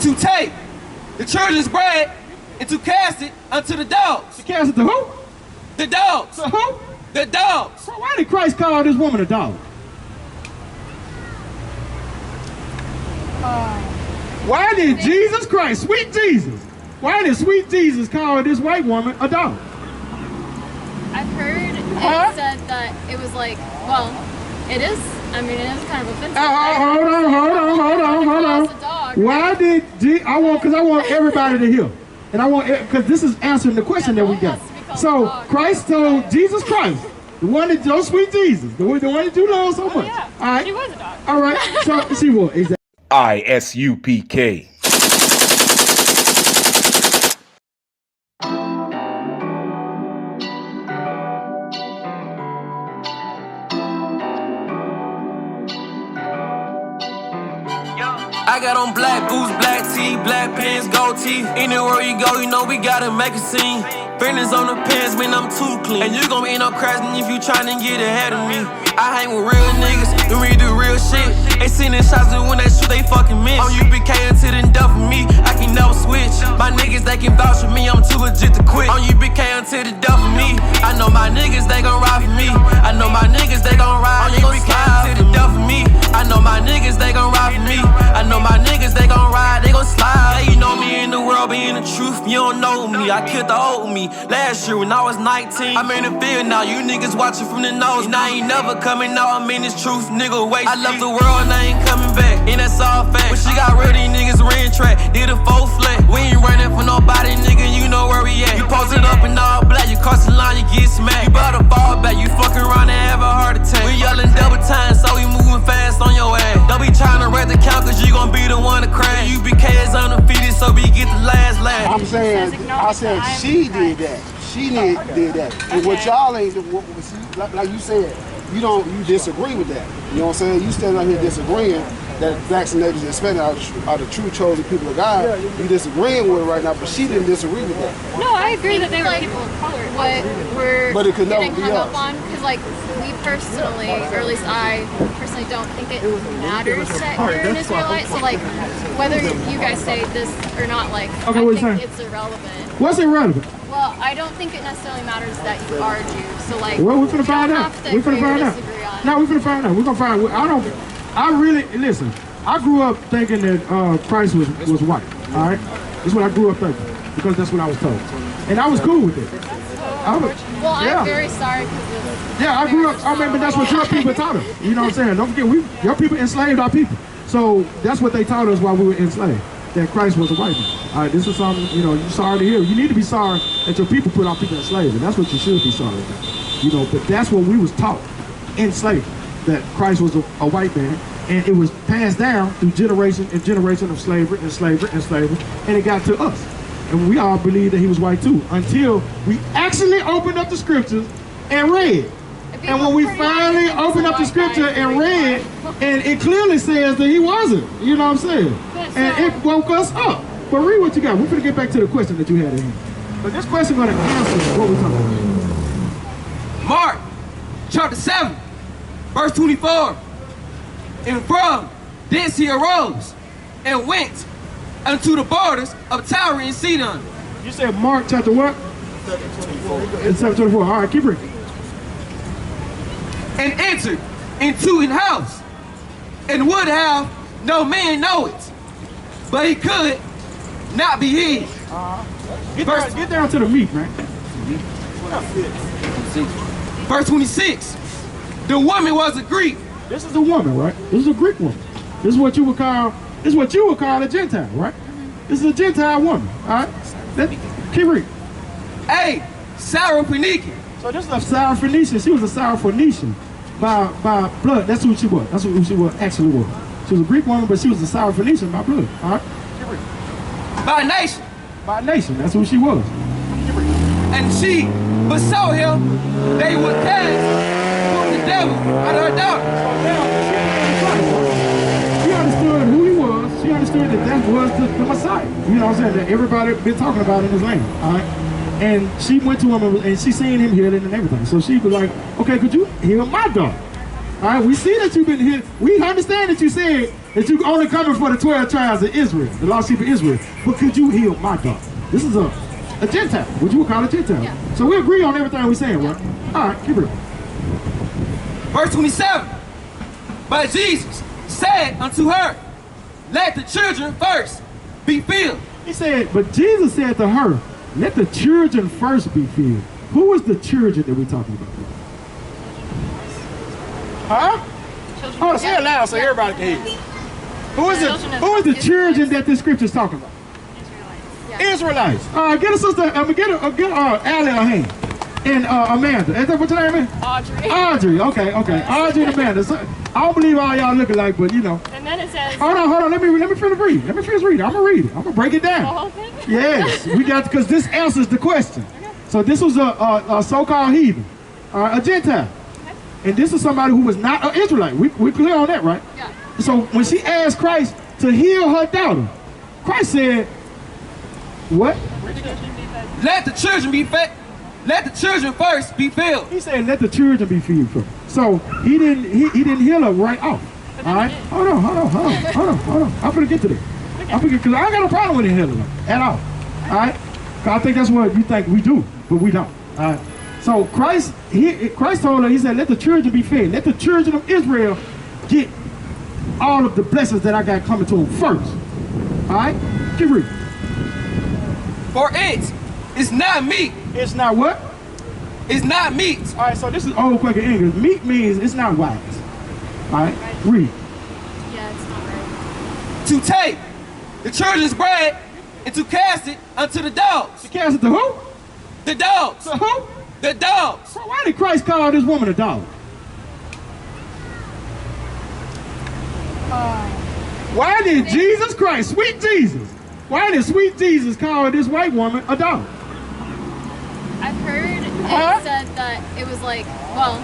to take the children's bread and to cast it unto the dogs. To cast it to who? The dogs. To who? The dogs. So why did Christ call this woman a dog? Why did Jesus Christ, sweet Jesus, why did sweet Jesus call this white woman a dog? I've heard it said that it was like, well, it is, I mean, it is kind of offensive. Hold on. Why did because I want everybody to hear. And I want, because this is answering the question that we got. So Christ told Jesus Christ, the one that, oh, sweet Jesus, the one that you love so much. Yeah, all right. she was a dog. All right, so she was, exactly. I.S.U.P.K. I got on black boots, black tee, black pants, gold teeth. Anywhere you go, you know we gotta make a scene. Burners on the pants, man, I'm too clean. And you gon' end up crashing if you tryna get ahead of me. I hang with real niggas, and we do real shit. They sending shots, and when they shoot, they fucking miss. On UPK until then done for me, I can never switch. My niggas, they can vouch for me, I'm too legit to quit. On UPK until the death for me. I know my niggas, they gon' ride for me. I know my niggas, they gon' ride. On UPK until the death for me. I know my niggas, they gon' ride for me. I know my niggas, they gon' ride, they gon' slide. Hey, you know me in the world, being the truth, you don't know me. I killed the old me last year when I was 19. I'm in the field now, you niggas watching from the nose. And I ain't never coming out, I'm in this truth, nigga, wait. I left the world and I ain't coming back, and that's all fact. When she got rid of these niggas, ran track, did a full flat. We ain't running for nobody, nigga, you know where we at. You posted up in all black, you cross the line, you get smacked. You better fall back, you fucking around and have a heart attack. We yelling double time, so we moving fast on your ass. Don't be trying to wreck the count, cause you gon' be the one to crash. UPK is undefeated, so we get the last laugh. I'm saying, I said she did that. She did that. And what y'all ain't, like you said, you disagree with that. You know what I'm saying? You standing out here disagreeing that blacks and natives and Hispanics are the true chosen people of God. You disagreeing with it right now, but she didn't disagree with that. No, I agree that they were people of color. What we're getting hung up on, because like we personally, or at least I personally don't think it matters that you're an Israelite. So like, whether you guys say this or not, like, I think it's irrelevant. What's irrelevant? Well, I don't think it necessarily matters that you are Jew. So like, well, we're gonna find out. We're gonna find out. No, we're gonna find out. We're gonna find out. I really, listen, I grew up thinking that Christ was white, all right? That's what I grew up thinking, because that's what I was told. And I was cool with it. Well, I'm very sorry because yeah, I grew up, I mean, but that's what your people taught us. You know what I'm saying? Don't forget, your people enslaved our people. So that's what they taught us while we were enslaved, that Christ was a white man. All right, this is something, you know, you're sorry to hear. You need to be sorry that your people put our people in slavery. That's what you should be sorry about. You know, but that's what we was taught in slavery, that Christ was a white man, and it was passed down through generation and generation of slavery and slavery and slavery, and it got to us. And we all believed that he was white too, until we actually opened up the scriptures and read. And when we finally opened up the scripture and read, and it clearly says that he wasn't, you know what I'm saying? And it woke us up. But read what you got. We're gonna get back to the question that you had in here. But this question gonna answer what we're talking about. Mark chapter 7, verse 24. And from thence he arose and went unto the borders of Tyre and Sidon. You said Mark chapter what? 7:24. All right, keep reading. And entered into an house, and would have no man know it, but he could not be hid. Get down to the meat, man. Verse 26. The woman was a Greek. This is a woman, right? This is a Greek woman. This is what you would call a Gentile, right? This is a Gentile woman, all right? Keep reading. A Syrophoenician. So this is a Syrophoenician. She was a Syrophoenician by blood. That's who she was. That's who she actually was. She was a Greek woman, but she was a Syrophoenician by blood, all right? Keep reading. By nation. By nation, that's who she was. Keep reading. And she besought him they would cast the devil out of her daughter. She understood who he was. She understood that was the Messiah. You know what I'm saying? That everybody been talking about in his land. All right. And she went to him and she seen him healing and everything. So she was like, okay, could you heal my daughter? All right. We see that you've been healed. We understand that you said that you only coming for the 12 tribes of Israel, the lost sheep of Israel. But could you heal my daughter? This is a Gentile, what you would call a Gentile. Yeah. So we agree on everything we're saying, right? All right, keep reading. Verse 27. But Jesus said unto her, let the children first be filled. He said, but Jesus said to her, let the children first be filled. Who is the children that we're talking about? Huh? Oh, say it loud so everybody can hear. Who is the children that this scripture is talking about? Israelites. Get a sister, get Allie a hand. And Amanda. Is that what your name is? Audrey. Audrey, okay. Audrey and Amanda. So, I don't believe all y'all look alike, but you know. And then it says. Hold on. Let me finish reading. I'm gonna read it. I'm gonna break it down. The whole thing? Yes, we got, because this answers the question. Okay. So this was a so-called heathen, a Gentile. Okay. And this is somebody who was not an Israelite. We clear on that, right? Yeah. So when she asked Christ to heal her daughter, Christ said, what? Let the children be fed. Let the children first be filled. He said, let the children be filled first. So he didn't heal her right off. All right? Hold on. I'm gonna get to this. Because I ain't got no problem with healing her at all. All right? Because I think that's what you think we do, but we don't. All right? So Christ told her, he said, let the children be fed. Let the children of Israel get all of the blessings that I got coming to them first. All right? Keep reading. For it is not meat. It's not what? It's not meat. All right, so this is old Quaker English. Meat means it's not wise. All right, read. Yeah, it's not right. To take the children's bread and to cast it unto the dogs. To cast it to who? The dogs. To who? The dogs. So why did Christ call this woman a dog? Why did Jesus Christ, sweet Jesus, why did sweet Jesus call this white woman a dog? I've heard it said that it was like, well,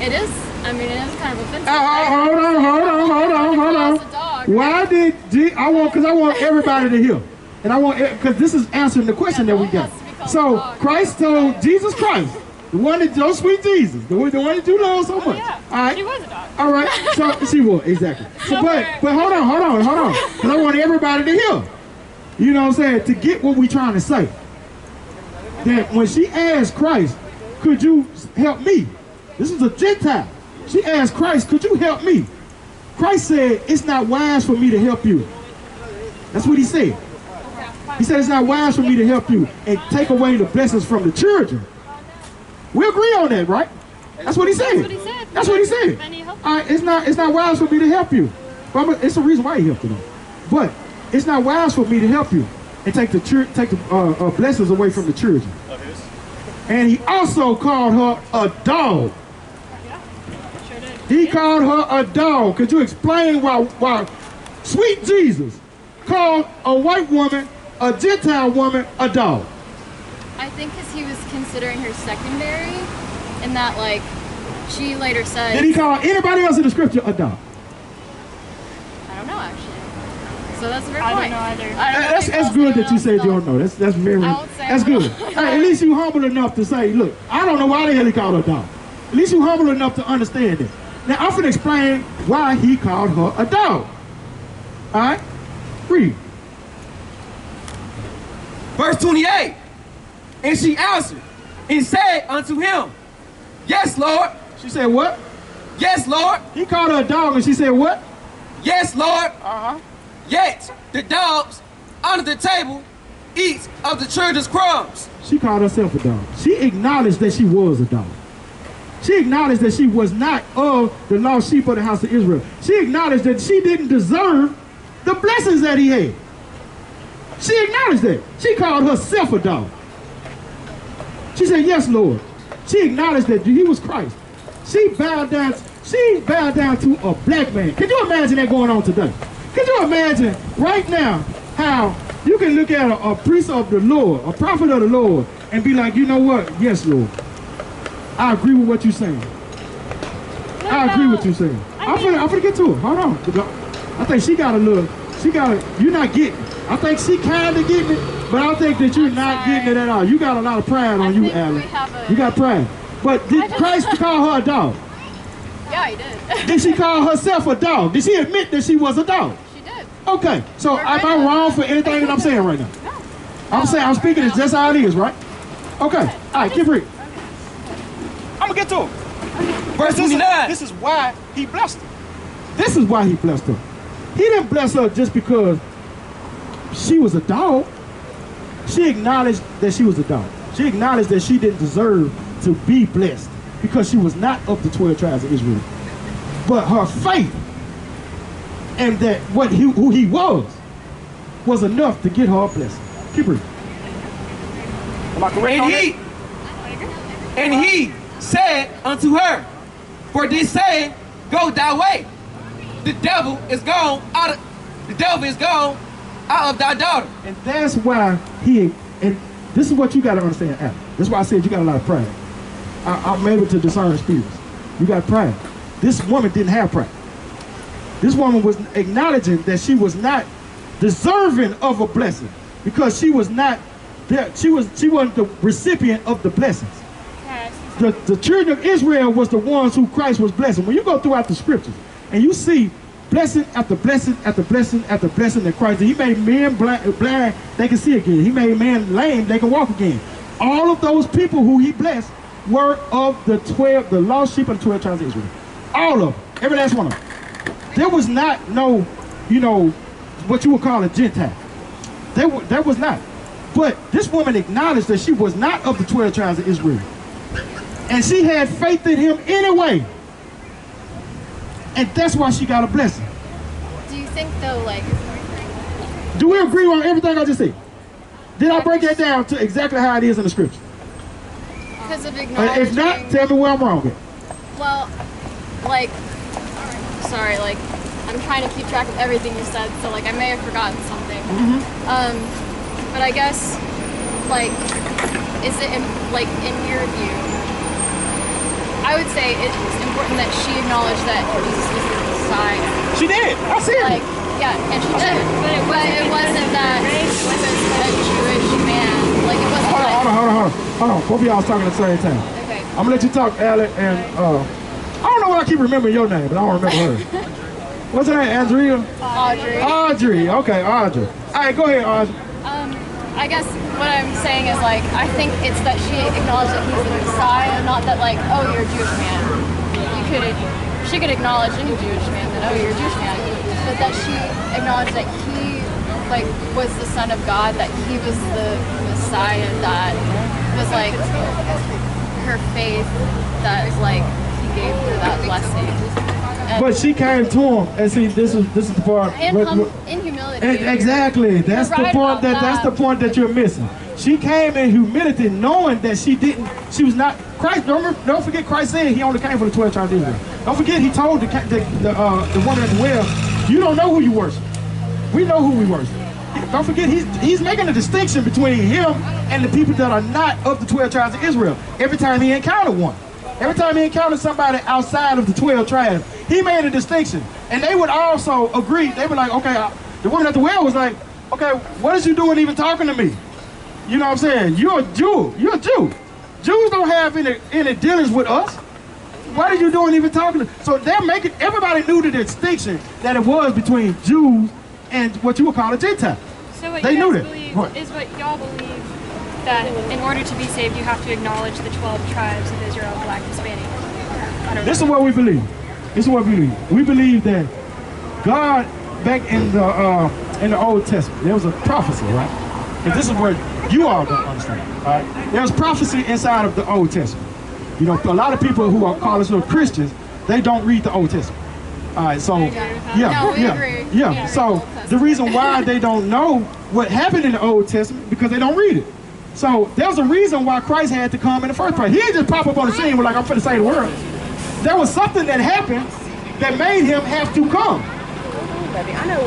it is. I mean, it is kind of offensive. Hold on. It's a dog. Why did I want everybody to hear, and I want, because this is answering the question that we got. So Christ told Jesus Christ, the one that those sweet Jesus, the one that you love so much. Yeah. All right. She was a dog. All right. So she was exactly. So, but hold on, because I want everybody to hear. You know what I'm saying? To get what we trying to say. That when she asked Christ, could you help me? This is a Gentile. She asked Christ, could you help me? Christ said, it's not wise for me to help you. That's what he said. He said, it's not wise for me to help you and take away the blessings from the children. We agree on that, right? That's what he said. That's what he said. It's not wise for me to help you. But it's the reason why he helped you, though. But it's not wise for me to help you and take the blessings away from the children. And he also called her a dog. He called her a dog. Could you explain why sweet Jesus called a white woman, a Gentile woman, a dog? I think because he was considering her secondary, and that, like, she later said. Did he call anybody else in the scripture a dog? I don't know, actually. So that's a fair point. I don't know either. That's good that you said you don't know. That's very. That's good. Hey, at least you humble enough to say, look, I don't know why the hell he called her a dog. At least you humble enough to understand it. Now I'm gonna explain why he called her a dog. All right, read. Verse 28. And she answered and said unto him, yes, Lord. She said what? Yes, Lord. He called her a dog and she said what? Yes, Lord. Yet the dogs under the table eat of the children's crumbs. She called herself a dog. She acknowledged that she was a dog. She acknowledged that she was not of the lost sheep of the house of Israel. She acknowledged that she didn't deserve the blessings that he had. She acknowledged that. She called herself a dog. She said, yes, Lord. She acknowledged that he was Christ. She bowed down to a black man. Can you imagine that going on today? Can you imagine right now how you can look at a priest of the Lord, a prophet of the Lord, and be like, you know what? Yes, Lord. I agree with what you're saying. I agree with what you're saying. I'm gonna get to it. Hold on. I think she got you're not getting it. I think she kind of getting it, but I think that you're not getting it at all. You got a lot of pride on you, Alan. You got pride. But did Christ call her a dog? Yeah, he did. Did she call herself a dog? Did she admit that she was a dog? She did. Okay, so am I wrong for anything that I'm saying right now? No. I'm speaking it just how it is, right? Okay, all right, keep reading. I'm gonna get to it. Verse 29. This is why he blessed her. This is why he blessed her. He didn't bless her just because she was a dog. She acknowledged that she was a dog. She acknowledged that she didn't deserve to be blessed because she was not of the 12 tribes of Israel. But her faith and that who he was enough to get her a blessing. Keep reading. Am I correct on that? And he said unto her, for this saying, go thy way. The devil is gone out of thy daughter. And that's why and this is what you got to understand, Adam. That's why I said you got a lot of pride. I'm able to discern spirits. You got pride. This woman didn't have pride. This woman was acknowledging that she was not deserving of a blessing because she was not there. She wasn't the recipient of the blessings. The children of Israel was the ones who Christ was blessing. When you go throughout the scriptures and you see blessing after blessing after blessing after blessing that Christ did. He made men blind, they can see again. He made men lame, they can walk again. All of those people who he blessed were of the lost sheep of the 12 tribes of Israel. All of them, every last one of them. There was not no, what you would call a Gentile. There was not. But this woman acknowledged that she was not of the 12 tribes of Israel. And she had faith in him anyway. And that's why she got a blessing. Do you think though, like... Do we agree on everything I just said? Did I break that down to exactly how it is in the scripture? Because of acknowledging... If not, tell me where I'm wrong at. Well, like... Sorry, like, I'm trying to keep track of everything you said, so like I may have forgotten something. But I guess, like, is it, in your view, I would say it's important that she acknowledged that Jesus was the Messiah. She did. I see it. Like, yeah, and she did. But it wasn't that he was a Jewish man. Like, it wasn't. Hold on. Both of y'all was talking at the same time. Okay. I'm gonna let you talk, Alec, and I don't know why I keep remembering your name, but I don't remember her. What's her name? Andrea? Audrey. Okay, Audrey. All right, go ahead, Audrey. I guess what I'm saying is, like, I think it's that she acknowledged that he's the Messiah, not that, like, oh, you're a Jewish man. She could acknowledge any Jewish man that, oh, you're a Jewish man, but that she acknowledged that he, like, was the Son of God, that he was the Messiah, that was, like, her faith, that, like, he gave her that blessing. But she came to him, and see, this is the part. In humility. Exactly. That's the point that's the point that you're missing. She came in humility, knowing that she was not Christ. Don't forget, Christ said he only came for the 12 tribes of Israel. Don't forget, he told the woman at the well, you don't know who you worship. We know who we worship. Don't forget, he's making a distinction between him and the people that are not of the 12 tribes of Israel. Every time he encountered one. Every time he encountered somebody outside of the 12 tribes, he made a distinction. And they would also agree. They were like, okay, the woman at the well was like, okay, what is you doing even talking to me? You know what I'm saying? You're a Jew. You're a Jew. Jews don't have any dealings with us. What are you doing even talking to? So they're making, everybody knew the distinction that it was between Jews and what you would call a Gentile. So what they you knew guys that. believe is what y'all believe, that in order to be saved, you have to acknowledge the 12 tribes of Israel, Black, Hispanic. I don't know. This is what we believe. This is what we believe. We believe that God, back in the Old Testament, there was a prophecy, right? And this is where you all don't understand, right? There's prophecy inside of the Old Testament. You know, a lot of people who are call themselves Christians, they don't read the Old Testament. All right, so yeah. So the reason why they don't know what happened in the Old Testament because they don't read it. So there's a reason why Christ had to come in the first place. He didn't just pop up on the scene with like, I'm finna save the world. There was something that happened that made him have to come.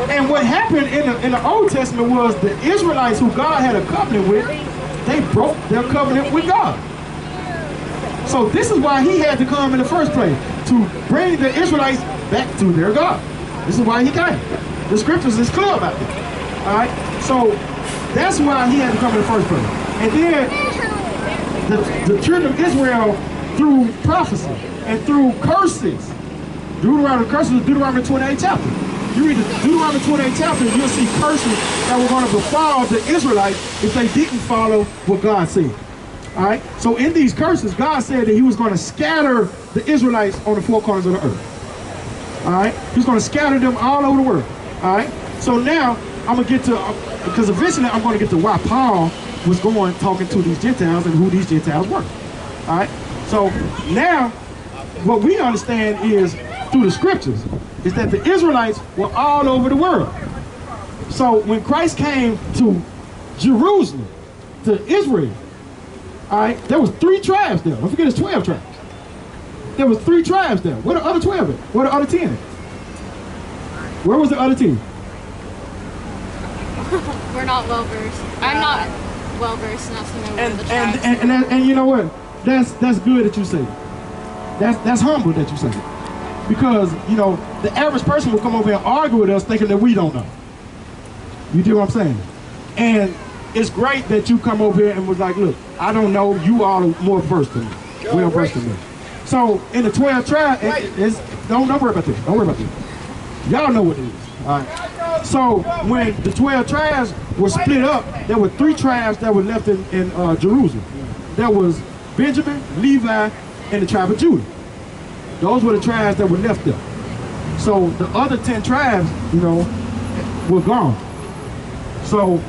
And what happened in the Old Testament was the Israelites who God had a covenant with, they broke their covenant with God. So this is why he had to come in the first place, to bring the Israelites back to their God. This is why he came. The scriptures is clear about that. All right? So that's why he had to come in the first place. And then the children of Israel, through prophecy and through curses, Deuteronomy, curses of Deuteronomy 28 chapter. You read the Deuteronomy 28 chapter, you'll see curses that were going to befall the Israelites if they didn't follow what God said. All right? So in these curses, God said that he was going to scatter the Israelites on the four corners of the earth. All right? He's going to scatter them all over the world. All right? So now I'm going to get to, because eventually I'm going to get to why Paul was going talking to these Gentiles and who these Gentiles were. All right? So now what we understand is through the scriptures is that the Israelites were all over the world. So when Christ came to Jerusalem, to Israel, all right, there was 3 tribes there. Don't forget it's 12 tribes. There was 3 tribes there. Where the other 12 at? Where the other 10? Where was the other 10? We're not well versed. I'm not well versed enough to know where the tribes and you know what? That's good that you say it. That's humble that you say it. Because, you know, the average person will come over here and argue with us thinking that we don't know. You do what I'm saying? And it's great that you come over here and was like, look, I don't know, you all are more versed than me. Well versed than me. So in the 12 tribes, don't worry about this. Don't worry about this. Y'all know what it is. All right. So when the 12 tribes were split up, there were 3 tribes that were left in Jerusalem. There was Benjamin, Levi, and the tribe of Judah. Those were the tribes that were left there. So the other 10 tribes, you know, were gone. So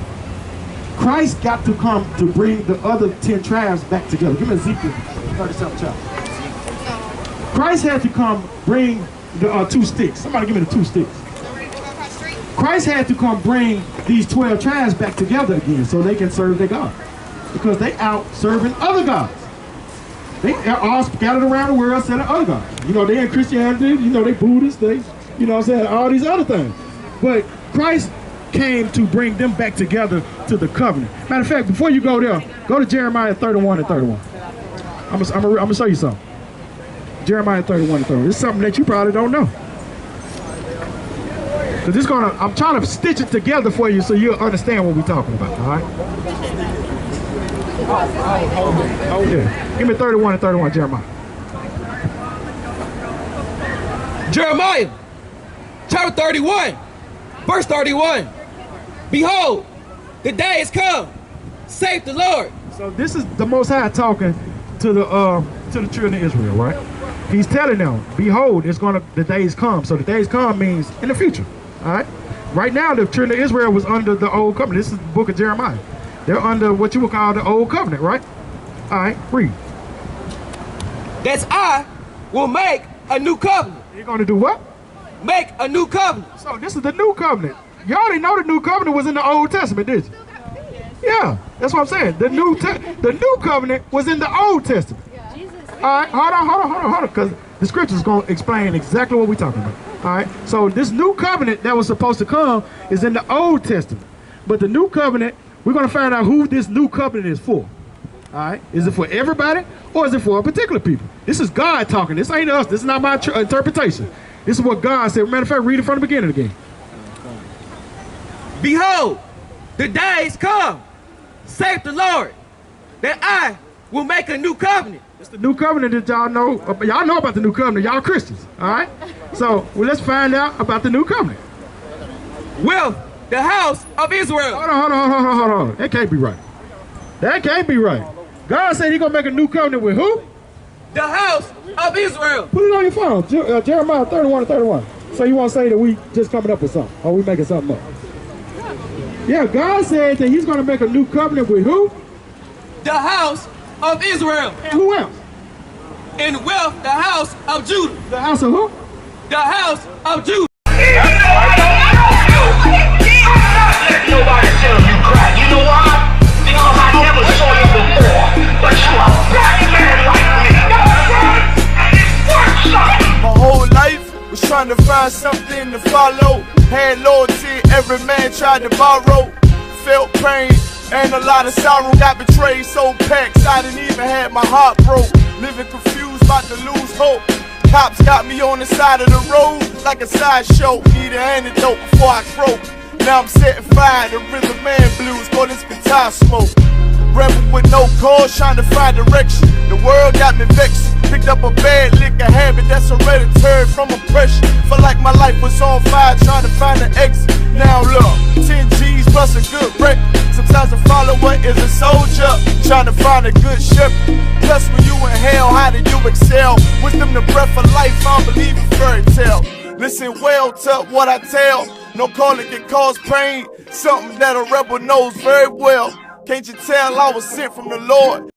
Christ got to come to bring the other 10 tribes back together. Give me Ezekiel 37 chapter. Christ had to come bring the 2 sticks. Somebody give me the 2 sticks. Christ had to come bring these 12 tribes back together again so they can serve their God. Because they out serving other gods. They are all scattered around the world selling other gods. You know, they in Christianity, you know, they Buddhists, they, you know what I'm saying, all these other things. But Christ came to bring them back together to the covenant. Matter of fact, before you go there, go to Jeremiah 31 and 31. I'm gonna show you something. Jeremiah 31 and 31. This is something that you probably don't know. Cause this I'm trying to stitch it together for you so you'll understand what we're talking about, all right? Yeah. Give me 31 and 31, Jeremiah. Jeremiah, chapter 31, verse 31. Behold, the day is come, saith the Lord. So this is the Most High talking to the children of Israel, right? He's telling them, behold, the days come. So the days come means in the future, all right? Right now, the children of Israel was under the old covenant. This is the book of Jeremiah. They're under what you would call the old covenant, right? All right, read. That I will make a new covenant. You're going to do what? Make a new covenant. So this is the new covenant. You already know the new covenant was in the Old Testament, did you? Yeah, that's what I'm saying. The new covenant was in the Old Testament. All right, hold on, because the scripture is going to explain exactly what we're talking about. All right, so this new covenant that was supposed to come is in the Old Testament. But the new covenant, we're going to find out who this new covenant is for. All right, is it for everybody or is it for a particular people? This is God talking. This ain't us. This is not my interpretation. This is what God said. Matter of fact, read it from the beginning again. Behold, the days come, saith the Lord, that I will make a new covenant. It's the new covenant that y'all know. Y'all know about the new covenant. Y'all Christians, all right? So let's find out about the new covenant. With the house of Israel. Hold on. That can't be right. That can't be right. God said he's going to make a new covenant with who? The house of Israel. Put it on your phone. Jeremiah 31 and 31. So you want to say that we just coming up with something or we making something up? Yeah, God said that he's going to make a new covenant with who? The house of Israel. And who else? And with the house of Judah. The house of who? The house of Judah. Nobody tell you crack. You know why? Because I never saw you before. But you a black man like me. And it's worth something. My whole life was trying to find something to follow. Had loyalty, every man tried to borrow. Felt pain and a lot of sorrow. Got betrayed, sold packs. I didn't even have my heart broke. Living confused, about to lose hope. Cops got me on the side of the road like a sideshow. Need an antidote before I croak. Now I'm setting fire to rhythm man blues, boy, this guitar smoke. Rebel with no cause, trying to find direction. The world got me vexed. Picked up a bad liquor habit that's hereditary from oppression. Felt like my life was on fire, trying to find an exit. Now look, 10 G's plus a good wreck. Sometimes a follower is a soldier, trying to find a good shepherd. Plus when you in hell, how do you excel? Wisdom the breath of life, I don't believe in fairy tale. Listen well to what I tell. No calling can cause pain, something that a rebel knows very well. Can't you tell I was sent from the Lord?